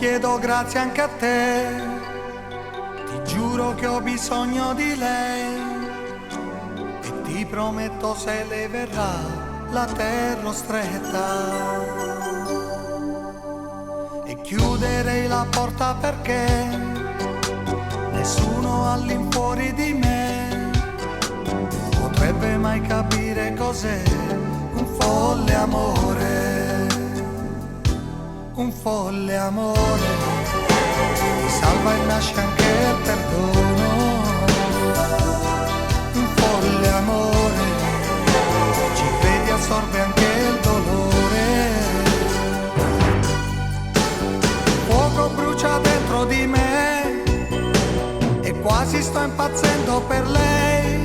chiedo grazie anche a te, ti giuro che ho bisogno di lei e ti prometto se lei verrà la terrò stretta e chiuderei la porta perché nessuno all'infuori di me potrebbe mai capire cos'è un folle amore, un folle amore, ti salva e nasce anche il perdono, un folle amore, ci credi assorbe anche il dolore, il fuoco brucia dentro di me e quasi sto impazzendo per lei,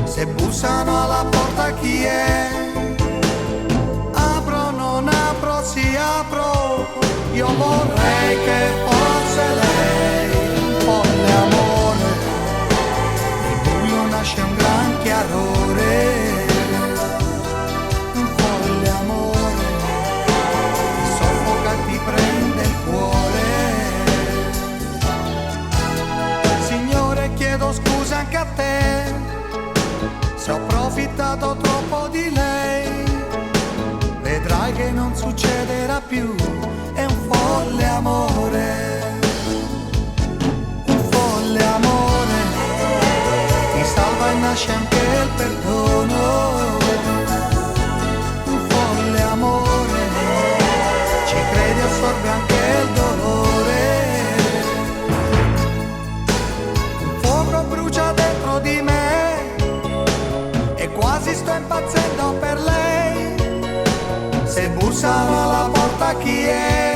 se bussano alla porta chi è? Si apro, io vorrei che fosse lei, un folle amore, nel buio nasce un gran chiarore, un folle amore, ti soffoca e ti prende il cuore. Signore, chiedo scusa anche a te, se ho approfittato troppo di lei, vedrai che non succederà più, è un folle amore, un folle amore, ti salva e nasce anche il perdono, un folle amore, ci credi assorbe anche il dolore, un fuoco brucia dentro di me e quasi sto impazzendo per lei, se bussano alla porta chi è?